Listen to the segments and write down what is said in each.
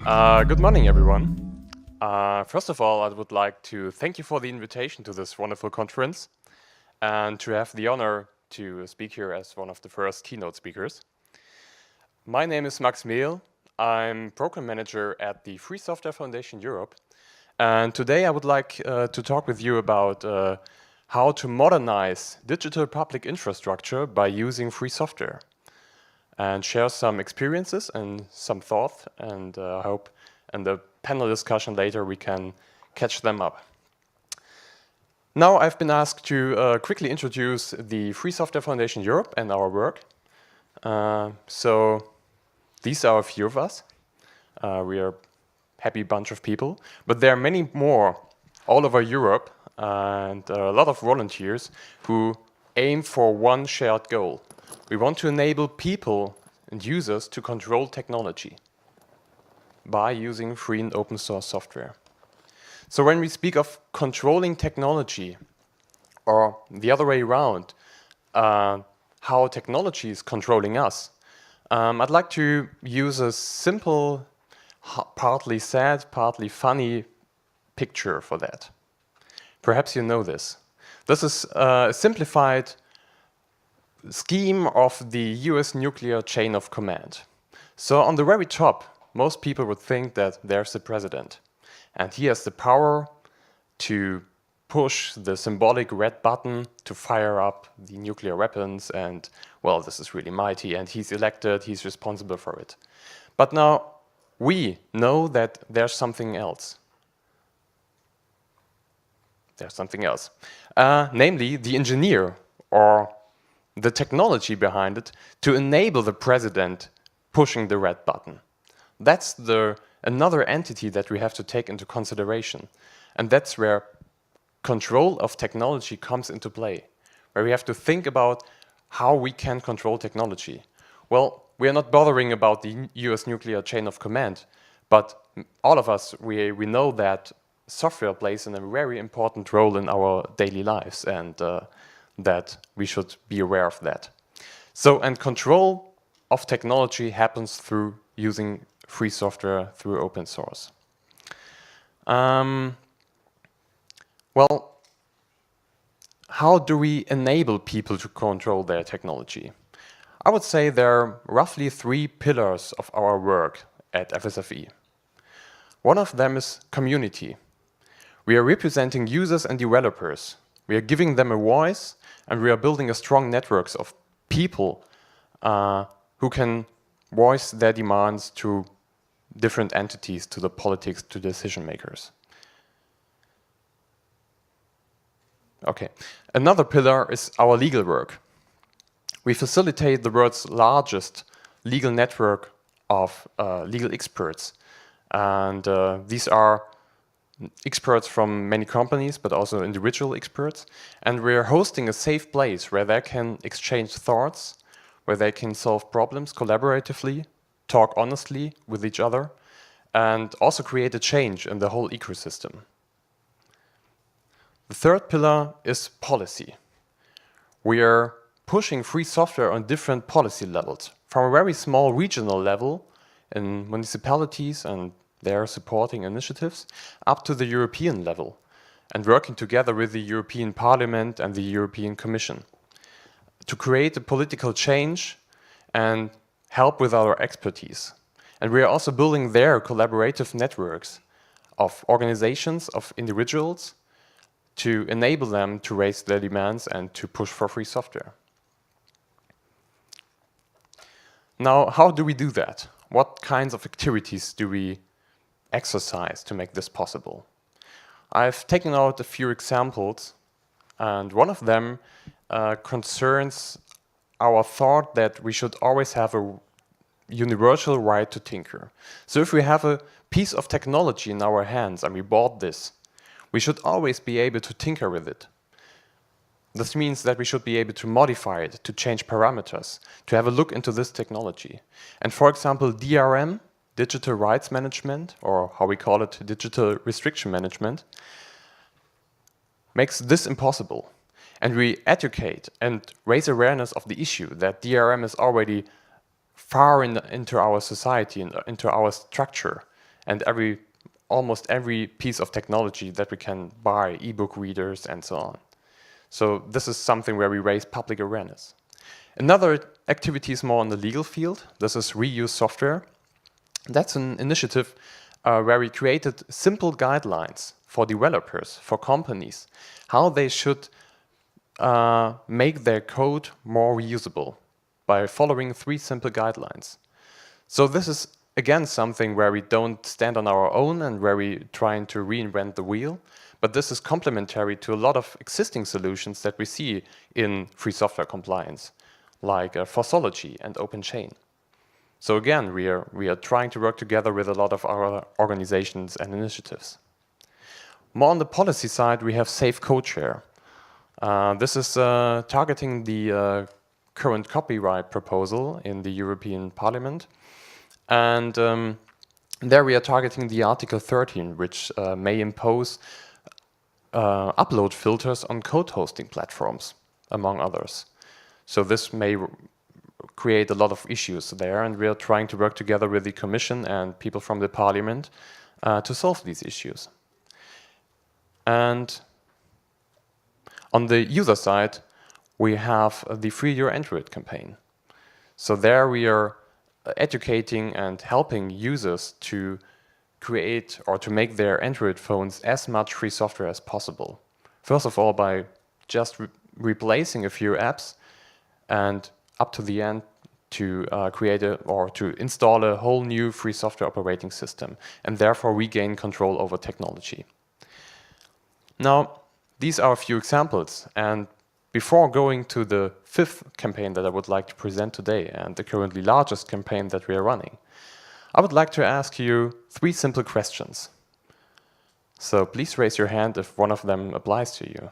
Good morning, everyone. First of all, I would like to thank you for the invitation to this wonderful conference and to have the honor to speak here as one of the first keynote speakers. My name is Max Mehl. I'm program manager at the Free Software Foundation Europe. And today I would like to talk with you about how to modernize digital public infrastructure by using free software, and share some experiences and some thoughts, and I hope in the panel discussion later we can catch them up. Now I've been asked to quickly introduce the Free Software Foundation Europe and our work. So these are a few of us. We are a happy bunch of people, but there are many more all over Europe and a lot of volunteers who aim for one shared goal. We want to enable people and users to control technology by using free and open source software. So when we speak of controlling technology, or the other way around, how technology is controlling us, I'd like to use a simple, partly sad, partly funny picture for that. Perhaps you know this. This is a simplified scheme of the US nuclear chain of command. So on the very top, most people would think that there's the president, and he has the power to push the symbolic red button to fire up the nuclear weapons, and well, this is really mighty, and he's elected, he's responsible for it. But now we know that there's something else. There's something else. Namely, the engineer or the technology behind it to enable the president pushing the red button. That's another entity that we have to take into consideration. And that's where control of technology comes into play, where we have to think about how we can control technology. Well, we are not bothering about the US nuclear chain of command, but all of us, we know that software plays a very important role in our daily lives, and that we should be aware of that. So, and control of technology happens through using free software through open source. Well, how do we enable people to control their technology? I would say there are roughly 3 pillars of our work at FSFE. One of them is community. We are representing users and developers. We are giving them a voice, and we are building a strong networks of people who can voice their demands to different entities, to the politics, to decision makers. Okay, another pillar is our legal work. We facilitate the world's largest legal network of legal experts, and these are experts from many companies, but also individual experts. And we're hosting a safe place where they can exchange thoughts, where they can solve problems collaboratively, talk honestly with each other, and also create a change in the whole ecosystem. The third pillar is policy. We are pushing free software on different policy levels, from a very small regional level in municipalities and their supporting initiatives, up to the European level, and working together with the European Parliament and the European Commission to create a political change and help with our expertise. And we are also building their collaborative networks of organizations, of individuals, to enable them to raise their demands and to push for free software. Now, how do we do that? What kinds of activities do we exercise to make this possible? I've taken out a few examples, and one of them concerns our thought that we should always have a universal right to tinker. So if we have a piece of technology in our hands and we bought this, we should always be able to tinker with it. This means that we should be able to modify it, to change parameters, to have a look into this technology. And for example, DRM, digital rights management, or how we call it, digital restriction management, makes this impossible. And we educate and raise awareness of the issue that DRM is already far into our society and into our structure. and almost every piece of technology that we can buy, ebook readers and so on. So this is something where we raise public awareness. Another activity is more on the legal field. This is reuse software. That's an initiative where we created simple guidelines for developers, for companies, how they should make their code more reusable by following 3 simple guidelines. So this is again something where we don't stand on our own and where we trying to reinvent the wheel, but this is complementary to a lot of existing solutions that we see in free software compliance, like Fossology and OpenChain. So again, we are trying to work together with a lot of our organizations and initiatives. More on the policy side, we have Safe Code Share. This is targeting the current copyright proposal in the European Parliament. And there we are targeting the Article 13, which may impose upload filters on code hosting platforms, among others. So this may create a lot of issues there, and we are trying to work together with the Commission and people from the Parliament to solve these issues. And on the user side, we have the Free Your Android campaign. So there we are educating and helping users to create or to make their Android phones as much free software as possible. First of all, by just replacing a few apps, and up to the end to create to install a whole new free software operating system, and therefore regain control over technology. Now, these are a few examples, and before going to the 5th campaign that I would like to present today, and the currently largest campaign that we are running, I would like to ask you 3 simple questions. So please raise your hand if one of them applies to you.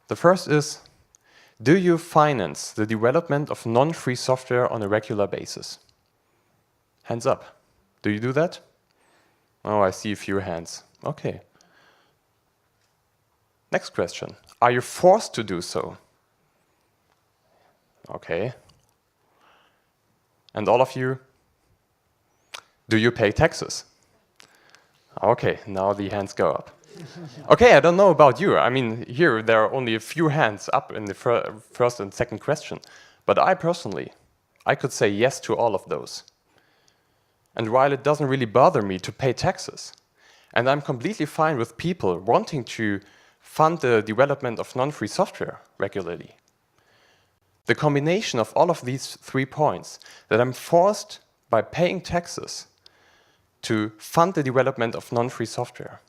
The first is, do you finance the development of non-free software on a regular basis? Hands up. Do you do that? Oh, I see a few hands. Okay. Next question. Are you forced to do so? Okay. And all of you? Do you pay taxes? Okay, now the hands go up. Okay, I don't know about you. I mean, here there are only a few hands up in the first and second question. But I personally, I could say yes to all of those. And while it doesn't really bother me to pay taxes, and I'm completely fine with people wanting to fund the development of non-free software regularly, the combination of all of these 3 points, that I'm forced by paying taxes to fund the development of non-free software,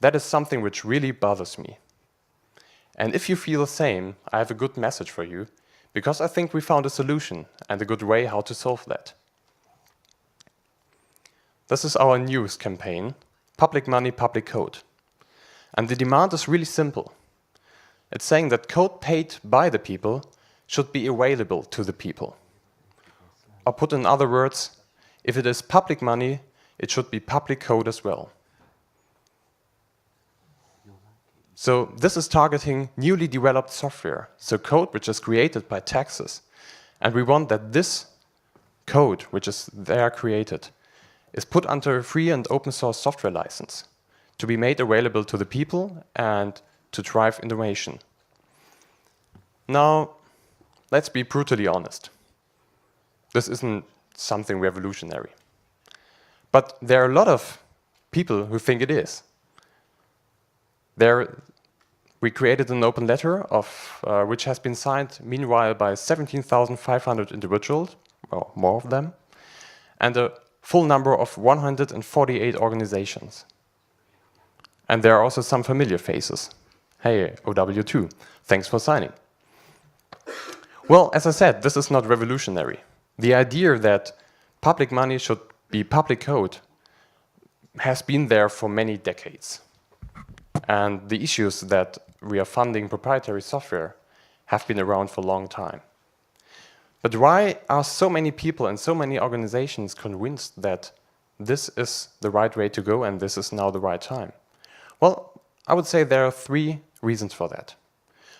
that is something which really bothers me. And if you feel the same, I have a good message for you, because I think we found a solution and a good way how to solve that. This is our news campaign, Public Money, Public Code. And the demand is really simple. It's saying that code paid by the people should be available to the people. Or put in other words, if it is public money, it should be public code as well. So this is targeting newly developed software, so code which is created by taxes. And we want that this code, which is there created, is put under a free and open source software license to be made available to the people and to drive innovation. Now, let's be brutally honest. This isn't something revolutionary. But there are a lot of people who think it is. We created an open letter which has been signed meanwhile by 17,500 individuals, well, more of them, and a full number of 148 organizations. And there are also some familiar faces. Hey, OW2, thanks for signing. Well, as I said, this is not revolutionary. The idea that public money should be public code has been there for many decades. And the issues that we are funding proprietary software have been around for a long time. But why are so many people and so many organizations convinced that this is the right way to go and this is now the right time? Well, I would say there are 3 reasons for that.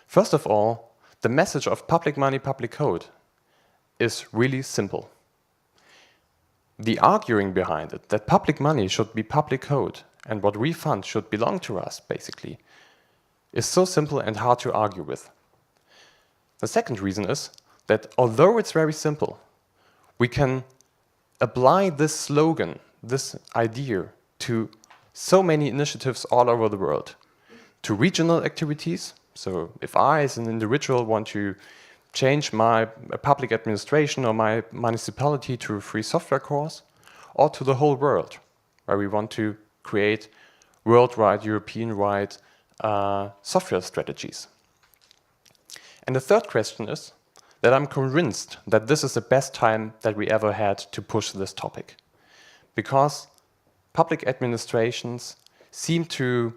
First of all, the message of public money, public code is really simple. the arguing behind it, that public money should be public code and what we fund should belong to us, basically, is so simple and hard to argue with. The second reason is that although it's very simple, we can apply this slogan, this idea, to so many initiatives all over the world, to regional activities. So if I, as an individual, want to change my public administration or my municipality to a free software course, or to the whole world, where we want to create worldwide, European-wide software strategies. And the third question is that I'm convinced that this is the best time that we ever had to push this topic, because public administrations seem to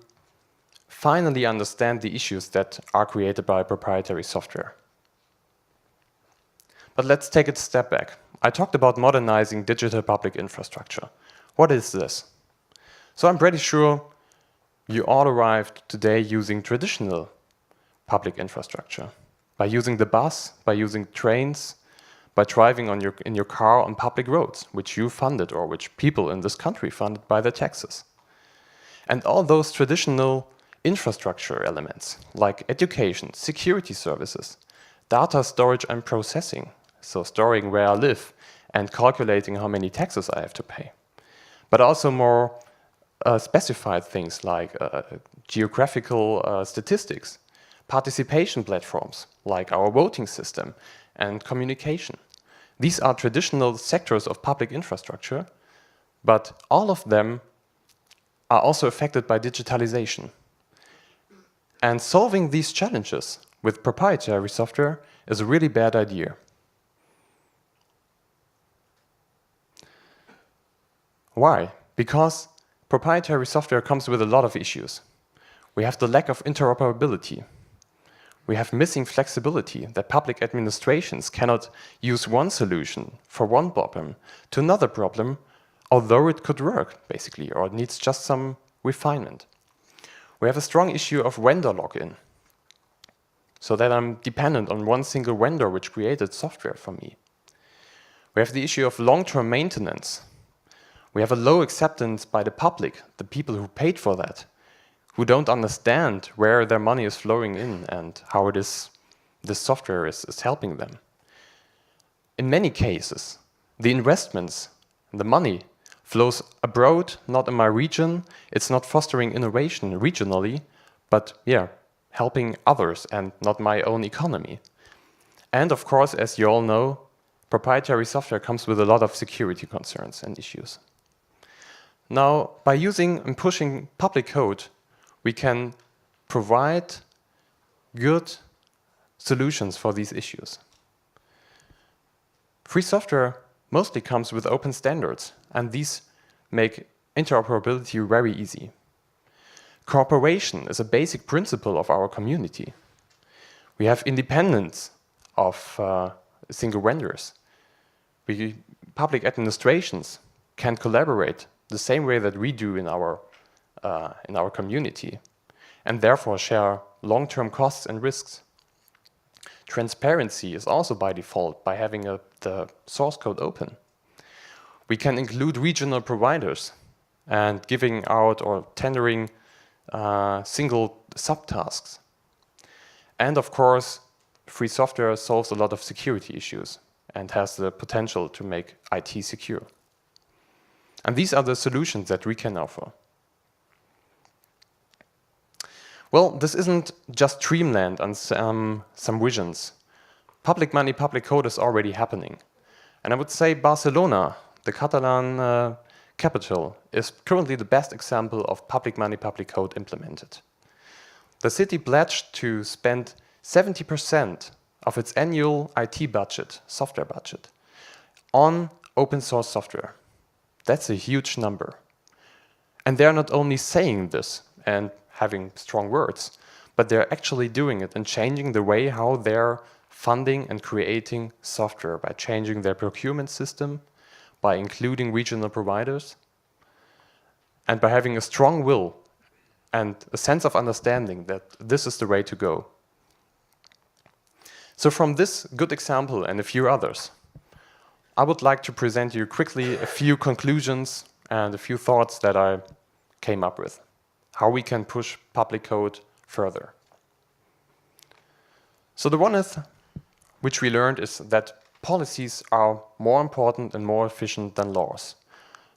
finally understand the issues that are created by proprietary software. But let's take it a step back. I talked about modernizing digital public infrastructure. What is this? So I'm pretty sure you all arrived today using traditional public infrastructure, by using the bus, by using trains, by driving in your car on public roads, which you funded or which people in this country funded by their taxes. And all those traditional infrastructure elements, like education, security services, data storage and processing, so storing where I live and calculating how many taxes I have to pay, but also more specified things like geographical statistics, participation platforms like our voting system, and communication. These are traditional sectors of public infrastructure, but all of them are also affected by digitalization. And solving these challenges with proprietary software is a really bad idea. Why? Because proprietary software comes with a lot of issues. We have the lack of interoperability. We have missing flexibility, that public administrations cannot use one solution for one problem to another problem, although it could work, basically, or it needs just some refinement. We have a strong issue of vendor lock-in, so that I'm dependent on one single vendor which created software for me. We have the issue of long-term maintenance. We have a low acceptance by the public, the people who paid for that, who don't understand where their money is flowing in and how this software is helping them. In many cases, the investments, the money, flows abroad, not in my region. It's not fostering innovation regionally, but helping others and not my own economy. And of course, as you all know, proprietary software comes with a lot of security concerns and issues. Now, by using and pushing public code, we can provide good solutions for these issues. Free software mostly comes with open standards, and these make interoperability very easy. Cooperation is a basic principle of our community. We have independence of single vendors. Public administrations can collaborate the same way that we do in our community, and therefore share long-term costs and risks. Transparency is also by default by having the source code open. We can include regional providers and giving out or tendering single subtasks. And of course, free software solves a lot of security issues and has the potential to make IT secure. And these are the solutions that we can offer. Well, this isn't just dreamland and some visions. Public money, public code is already happening. And I would say Barcelona, the Catalan capital, is currently the best example of public money, public code implemented. The city pledged to spend 70% of its annual IT budget, software budget, on open source software. That's a huge number. And they're not only saying this and having strong words, but they're actually doing it and changing the way how they're funding and creating software by changing their procurement system, by including regional providers, and by having a strong will and a sense of understanding that this is the way to go. So from this good example and a few others, I would like to present you quickly a few conclusions and a few thoughts that I came up with, how we can push public code further. So the one is, which we learned, is that policies are more important and more efficient than laws.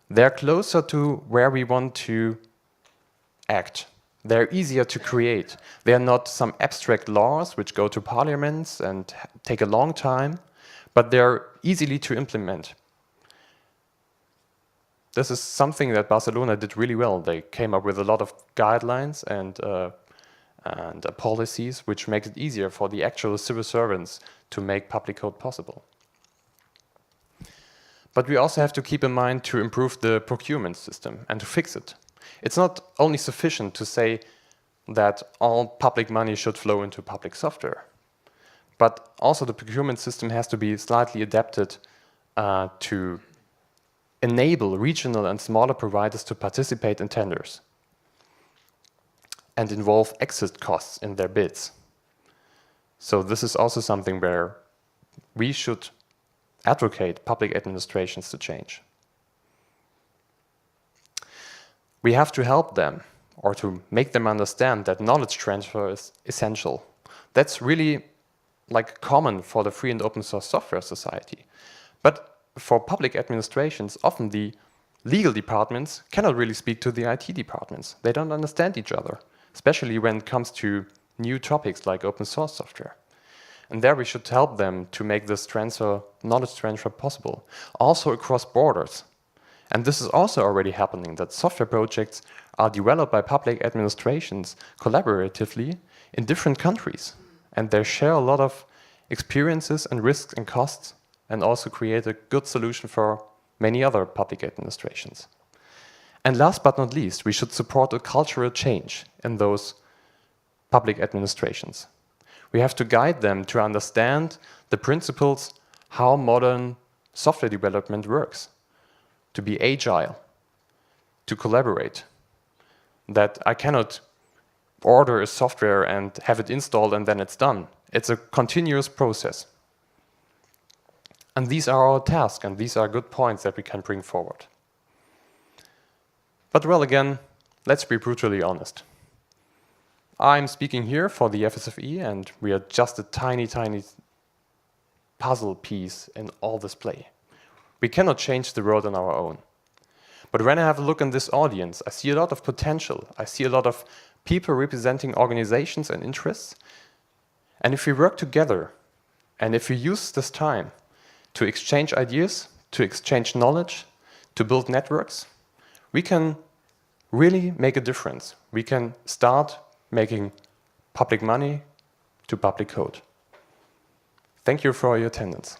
They're closer to where we want to act. They're easier to create. They're not some abstract laws which go to parliaments and take a long time, but they're easily to implement. This is something that Barcelona did really well. They came up with a lot of guidelines and policies which make it easier for the actual civil servants to make public code possible. But we also have to keep in mind to improve the procurement system and to fix it. It's not only sufficient to say that all public money should flow into public software, but also the procurement system has to be slightly adapted to enable regional and smaller providers to participate in tenders and involve exit costs in their bids. So this is also something where we should advocate public administrations to change. We have to help them or to make them understand that knowledge transfer is essential. That's really like common for the free and open source software society. But for public administrations, often the legal departments cannot really speak to the IT departments. They don't understand each other, especially when it comes to new topics like open source software. And there we should help them to make this knowledge transfer possible, also across borders. And this is also already happening, that software projects are developed by public administrations collaboratively in different countries. And they share a lot of experiences and risks and costs, and also create a good solution for many other public administrations. And last but not least, we should support a cultural change in those public administrations. We have to guide them to understand the principles how modern software development works, to be agile, to collaborate, that I cannot order a software and have it installed and then it's done. It's a continuous process. And these are our tasks, and these are good points that we can bring forward. But well, again, let's be brutally honest. I'm speaking here for the FSFE, and we are just a tiny, tiny puzzle piece in all this play. We cannot change the world on our own. But when I have a look in this audience, I see a lot of potential. I see a lot of people representing organizations and interests. And if we work together, and if we use this time to exchange ideas, to exchange knowledge, to build networks, we can really make a difference. We can start making public money to public code. Thank you for your attendance.